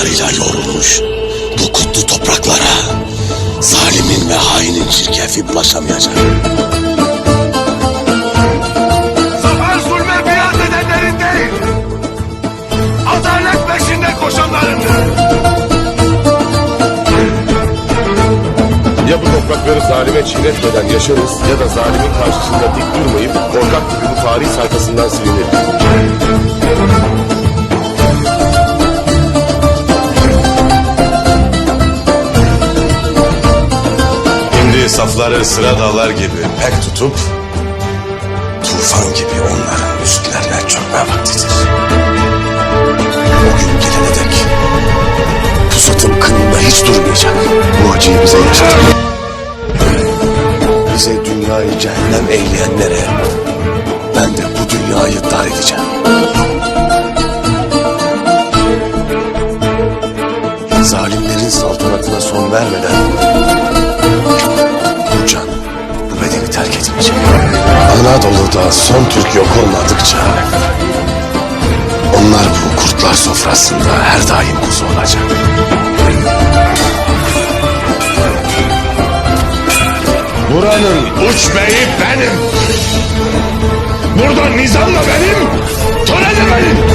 acılarıyla yoğrulmuş bu kutlu topraklara zalimin ve hainin çirkefi bulaşamayacak. Zafer zulme biat edenlerin değil, adalet peşinde koşanlarındır. Ya bu toprakları zalime çiğnetmeden yaşarız ya da zalimin karşısında dik durmayıp korkak gibi bu tarih sayfasından siliniriz. Şimdi safları sıra dağlar gibi pek tutup Tufan gibi onların üstlerine çökme vaktidir. O gün gelene dek pusatın kınında hiç durmayacak. Bu acıyı bize yaşatın. Bize dünyayı cehennem eyleyenlere ben de bu dünyayı dar edeceğim. Zalimlerin saltanatına son vermeden bu can, bu bedeni terk etmeyecek. Anadolu'da son Türk yok olmadıkça onlar bu kurtlar sofrasında her daim kuzu olacak. Buranın uç beyi benim. Burada nizam da benim, töre de benim.